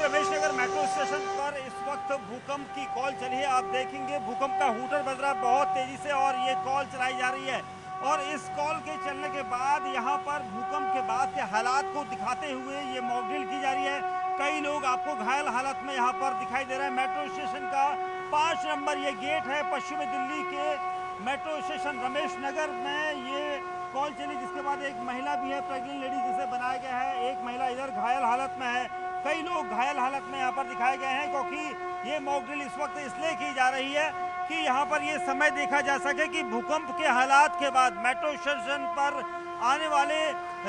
Ramesh Nagar metro station पर इस वक्त भूकंप की कॉल चली है। आप देखेंगे भूकंप का हूटर बज रहा है बहुत तेजी से और ये कॉल चलाई जा रही है। और इस कॉल के चलने के बाद यहाँ पर भूकंप के बाद के हालात को दिखाते हुए ये मॉकड्रिल की जा रही है। कई लोग आपको घायल हालत में यहाँ पर दिखाई दे रहे हैं। मेट्रो स्टेशन का 5 नंबर ये गेट है पश्चिमी दिल्ली के मेट्रो स्टेशन रमेश नगर में ये कॉल चली, जिसके बाद एक महिला भी है, प्रेग्नेंट लेडी जिसे बनाया गया है। एक महिला इधर घायल हालत में है। कई लोग घायल हालत में यहाँ पर दिखाए गए हैं क्योंकि ये मॉकड्रिल इस वक्त इसलिए की जा रही है कि यहाँ पर ये समय देखा जा सके कि भूकंप के हालात के बाद मेट्रो स्टेशन पर आने वाले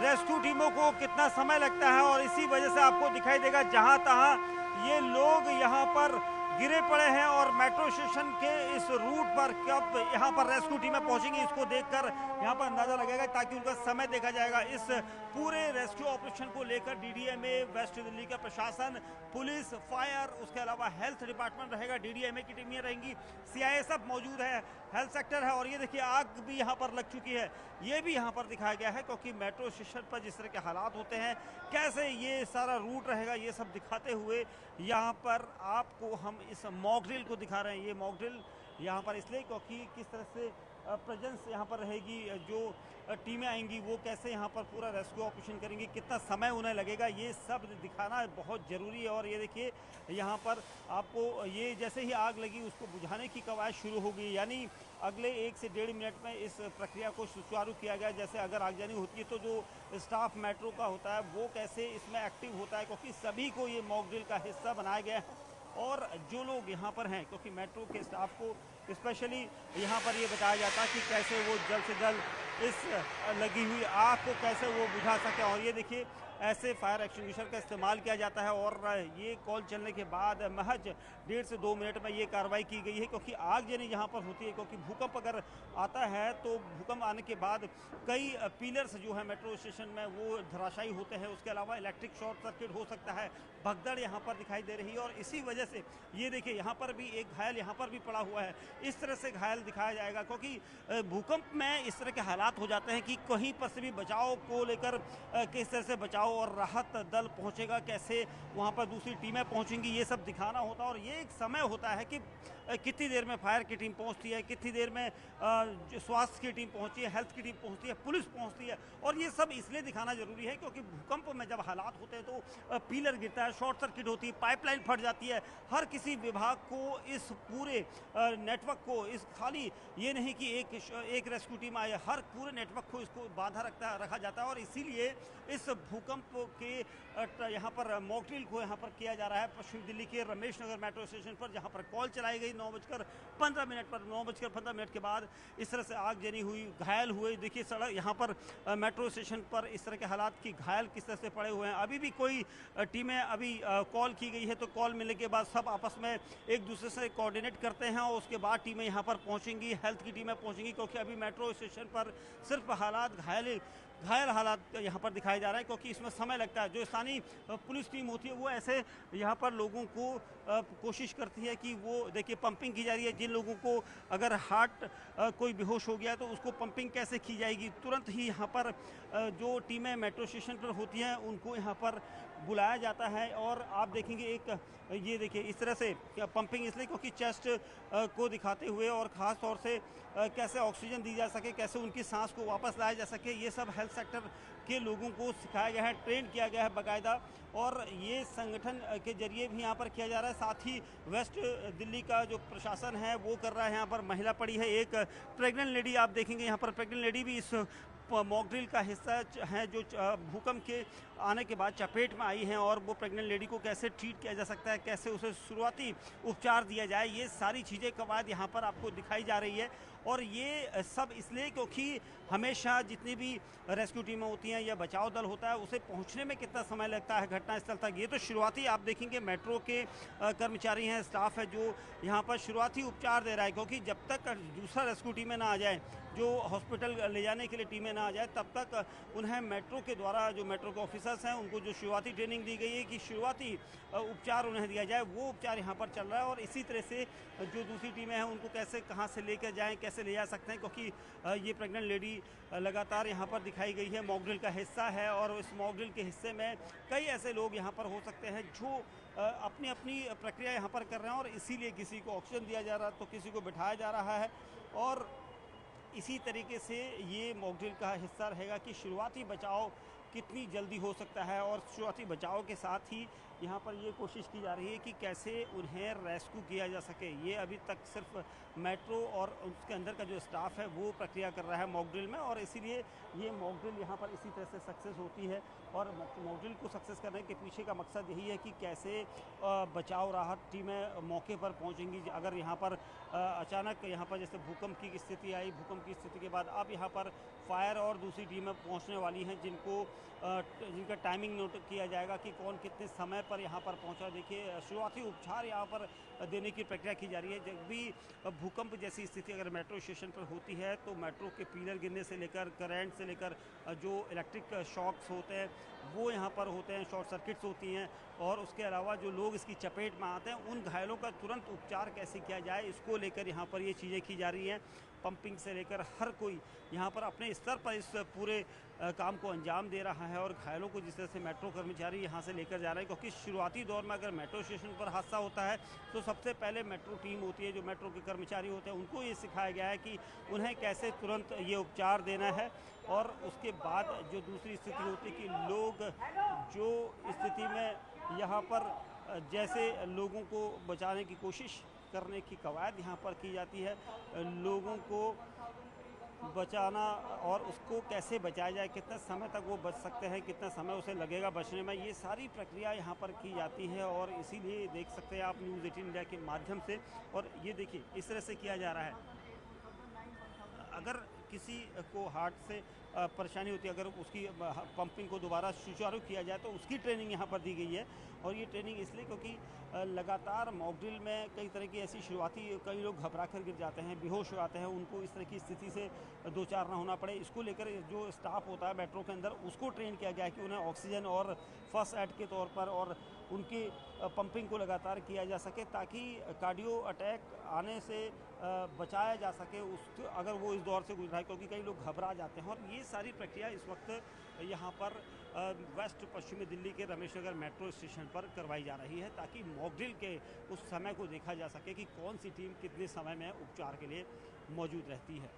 रेस्क्यू टीमों को कितना समय लगता है। और इसी वजह से आपको दिखाई देगा जहाँ तहाँ ये लोग यहाँ पर गिरे पड़े हैं और मेट्रो स्टेशन के इस रूट पर कब यहाँ पर रेस्क्यू टीमें पहुंचेंगी इसको देखकर यहाँ पर अंदाजा लगेगा, ताकि उनका समय देखा जाएगा। इस पूरे रेस्क्यू ऑपरेशन को लेकर डीडीएमए, वेस्ट दिल्ली का प्रशासन, पुलिस, फायर, उसके अलावा हेल्थ डिपार्टमेंट रहेगा, डीडीएमए की टीमें रहेंगी, सीआईए सब मौजूद है, हेल्थ सेक्टर है। और ये देखिए आग भी यहाँ पर लग चुकी है, ये भी यहाँ पर दिखाया गया है क्योंकि मेट्रो स्टेशन पर जिस तरह के हालात होते हैं, कैसे ये सारा रूट रहेगा, ये सब दिखाते हुए यहाँ पर आपको हम इस मॉकड्रिल को दिखा रहे हैं। ये मॉकड्रिल यहाँ पर इसलिए क्योंकि किस तरह से प्रेजेंस यहाँ पर रहेगी, जो टीमें आएंगी वो कैसे यहाँ पर पूरा रेस्क्यू ऑपरेशन करेंगी, कितना समय उन्हें लगेगा, ये सब दिखाना बहुत ज़रूरी है। और ये देखिए यहाँ पर आपको ये जैसे ही आग लगी उसको बुझाने की कवायद शुरू होगी, यानी अगले 1 से 1.5 मिनट में इस प्रक्रिया को सुचारू किया गया। जैसे अगर आगजनी होती है तो जो स्टाफ मेट्रो का होता है वो कैसे इसमें एक्टिव होता है, क्योंकि सभी को ये मॉकड्रिल का हिस्सा बनाया गया है। और जो लोग यहाँ पर हैं, क्योंकि मेट्रो के स्टाफ को स्पेशली यहाँ पर ये बताया जाता है कि कैसे वो जल्द से जल्द इस लगी हुई आग को कैसे वो बुझा सके। और ये देखिए ऐसे फायर एक्सटिंग्विशर का इस्तेमाल किया जाता है। और ये कॉल चलने के बाद महज 1.5 से 2 मिनट में ये कार्रवाई की गई है, क्योंकि आगजनी यहाँ पर होती है, क्योंकि भूकंप अगर आता है तो भूकंप आने के बाद कई पिलर्स जो है मेट्रो स्टेशन में वो धराशायी होते हैं। उसके अलावा इलेक्ट्रिक शॉर्ट सर्किट हो सकता है, भगदड़ यहाँ पर दिखाई दे रही है। और इसी वजह से ये देखिए यहाँ पर भी एक घायल यहाँ पर भी पड़ा हुआ है, इस तरह से घायल दिखाया जाएगा, क्योंकि भूकंप में इस तरह के हालात हो जाते हैं कि कहीं पर से भी बचाव को लेकर किस तरह से बचाव और राहत दल पहुंचेगा, कैसे वहां पर दूसरी टीमें पहुंचेंगी, ये सब दिखाना होता है। और ये एक समय होता है कि कितनी देर में फायर की टीम पहुंचती है, कितनी देर में स्वास्थ्य की टीम पहुंचती है, हेल्थ की टीम पहुंचती है, पुलिस पहुंचती है। और ये सब इसलिए दिखाना जरूरी है क्योंकि भूकंप में जब हालात होते हैं तो पिलर गिरता है, शॉर्ट सर्किट होती है, पाइपलाइन फट जाती है। हर किसी विभाग को इस पूरे नेटवर्क को इस खाली ये नहीं कि एक रेस्क्यू टीम आए, हर पूरे नेटवर्क को इसको बांधा रखा जाता है। और इसीलिए इस भूकंप के यहाँ पर मॉकड्रिल को यहाँ पर किया जा रहा है पश्चिम दिल्ली के रमेश नगर मेट्रो स्टेशन पर, जहाँ पर कॉल चलाई गई 9:15 पर। 9:15 के बाद इस तरह से आगजनी हुई, घायल हुए। देखिए सड़क यहाँ पर मेट्रो स्टेशन पर इस तरह के हालात की घायल किस तरह से पड़े हुए हैं। अभी भी कोई टीमें अभी कॉल की गई है तो कॉल मिलने के बाद सब आपस में एक दूसरे से कोऑर्डिनेट करते हैं और उसके बाद टीमें यहाँ पर पहुँचेंगी, हेल्थ की टीमें पहुँचेंगी, क्योंकि अभी मेट्रो स्टेशन पर सिर्फ हालात घायल हालात यहाँ पर दिखाए जा रहे हैं, क्योंकि इसमें समय लगता है। जो स्थानीय पुलिस टीम होती है वो ऐसे यहाँ पर लोगों को कोशिश करती है कि वो देखिए पंपिंग की जा रही है। जिन लोगों को अगर हार्ट कोई बेहोश हो गया तो उसको पंपिंग कैसे की जाएगी, तुरंत ही यहाँ पर जो टीमें मेट्रो स्टेशन पर होती हैं उनको यहाँ पर बुलाया जाता है। और आप देखेंगे एक ये देखिए इस तरह से पंपिंग इसलिए क्योंकि चेस्ट को दिखाते हुए और ख़ास तौर से कैसे ऑक्सीजन दी जा सके, कैसे उनकी सांस को वापस लाया जा सके, ये सब हेल्थ सेक्टर के लोगों को सिखाया गया है, ट्रेन किया गया है बाकायदा। और ये संगठन के जरिए भी यहाँ पर किया जा रहा है। साथ ही वेस्ट दिल्ली का जो प्रशासन है वो कर रहा है। यहाँ पर महिला पड़ी है, एक प्रेग्नेंट लेडी आप देखेंगे यहाँ पर, प्रेग्नेंट लेडी भी इस मॉकड्रिल का हिस्सा है, जो भूकंप के आने के बाद चपेट में आई हैं। और वो प्रेग्नेंट लेडी को कैसे ट्रीट किया जा सकता है, कैसे उसे शुरुआती उपचार दिया जाए, ये सारी चीज़ें कवायद यहाँ पर आपको दिखाई जा रही है। और ये सब इसलिए क्योंकि हमेशा जितनी भी रेस्क्यू टीमें होती हैं या बचाव दल होता है उसे पहुंचने में कितना समय लगता है घटनास्थल तक, ये तो शुरुआती आप देखेंगे मेट्रो के कर्मचारी हैं, स्टाफ है जो यहाँ पर शुरुआती उपचार दे रहा है, क्योंकि जब तक दूसरा रेस्क्यू टीमें ना आ जाए, जो हॉस्पिटल ले जाने के लिए टीमें ना आ जाए, तब तक उन्हें मेट्रो के द्वारा जो मेट्रो के ऑफिसर्स हैं उनको जो शुरुआती ट्रेनिंग दी गई है कि शुरुआती उपचार उन्हें दिया जाए, वो उपचार यहाँ पर चल रहा है। और इसी तरह से जो दूसरी टीमें हैं उनको कैसे कहाँ से लेकर जाएँ, कैसे कैसे ले जा सकते हैं, क्योंकि ये प्रेग्नेंट लेडी लगातार यहाँ पर दिखाई गई है, मॉक ड्रिल का हिस्सा है। और इस मॉक ड्रिल के हिस्से में कई ऐसे लोग यहाँ पर हो सकते हैं जो अपनी अपनी प्रक्रिया यहाँ पर कर रहे हैं, और इसीलिए किसी को ऑक्सीजन दिया जा रहा है तो किसी को बिठाया जा रहा है। और इसी तरीके से ये मॉक ड्रिल का हिस्सा रहेगा कि शुरुआती बचाव कितनी जल्दी हो सकता है, और शुरुआती बचाव के साथ ही यहाँ पर ये कोशिश की जा रही है कि कैसे उन्हें रेस्क्यू किया जा सके। ये अभी तक सिर्फ मेट्रो और उसके अंदर का जो स्टाफ है वो प्रक्रिया कर रहा है मॉक ड्रिल में, और इसीलिए ये मॉक ड्रिल यहाँ पर इसी तरह से सक्सेस होती है। और मॉक ड्रिल को सक्सेस करने के पीछे का मकसद यही है कि कैसे बचाव राहत टीमें मौके पर पहुँचेंगी। अगर यहाँ पर अचानक यहाँ पर जैसे भूकंप की स्थिति आई, भूकंप की स्थिति के बाद अब यहाँ पर फायर और दूसरी टीमें पहुँचने वाली हैं, जिनका टाइमिंग नोट किया जाएगा कि कौन कितने समय पर यहाँ पर पहुँचा। देखिए, शुरुआती उपचार यहाँ पर देने की प्रक्रिया की जा रही है। जब भी भूकंप जैसी स्थिति अगर मेट्रो स्टेशन पर होती है तो मेट्रो के पिलर गिरने से लेकर करंट से लेकर जो इलेक्ट्रिक शॉक्स होते हैं वो यहाँ पर होते हैं, शॉर्ट सर्किट्स होती हैं, और उसके अलावा जो लोग इसकी चपेट में आते हैं उन घायलों का तुरंत उपचार कैसे किया जाए, इसको लेकर यहाँ पर ये चीज़ें की जा रही हैं। पंपिंग से लेकर हर कोई यहाँ पर अपने स्तर पर इस पूरे काम को अंजाम दे रहा है, और घायलों को जिस तरह से मेट्रो कर्मचारी यहाँ से लेकर जा रहे हैं, क्योंकि शुरुआती दौर में अगर मेट्रो स्टेशन पर हादसा होता है तो सबसे पहले मेट्रो टीम होती है, जो मेट्रो के कर्मचारी होते हैं, उनको ये सिखाया गया है कि उन्हें कैसे तुरंत ये उपचार देना है। और उसके बाद जो दूसरी स्थिति होती है कि लोग जो स्थिति में यहाँ पर जैसे लोगों को बचाने की कोशिश करने की कवायद यहाँ पर की जाती है, लोगों को बचाना और उसको कैसे बचाया जाए, कितना समय तक वो बच सकते हैं, कितना समय उसे लगेगा बचने में, ये सारी प्रक्रिया यहाँ पर की जाती है। और इसीलिए देख सकते हैं आप न्यूज़ 18 इंडिया के माध्यम से। और ये देखिए इस तरह से किया जा रहा है। अगर किसी को हार्ट से परेशानी होती है, अगर उसकी पंपिंग को दोबारा सुचारू किया जाए तो उसकी ट्रेनिंग यहाँ पर दी गई है। और ये ट्रेनिंग इसलिए क्योंकि लगातार मॉक ड्रिल में कई तरह की ऐसी शुरुआती कई लोग घबरा कर गिर जाते हैं, बेहोश हो जाते हैं, उनको इस तरह की स्थिति से दो चार ना होना पड़े, इसको लेकर जो स्टाफ होता है मेट्रो के अंदर उसको ट्रेन किया गया है कि उन्हें ऑक्सीजन और फर्स्ट एड के तौर पर और उनकी पंपिंग को लगातार किया जा सके, ताकि कार्डियो अटैक आने से बचाया जा सके उस अगर वो इस दौर से गुजरा है, क्योंकि कई लोग घबरा जाते हैं। और ये सारी प्रक्रिया इस वक्त यहाँ पर वेस्ट पश्चिमी दिल्ली के रमेश नगर मेट्रो स्टेशन पर करवाई जा रही है, ताकि मॉक ड्रिल के उस समय को देखा जा सके कि कौन सी टीम कितने समय में उपचार के लिए मौजूद रहती है।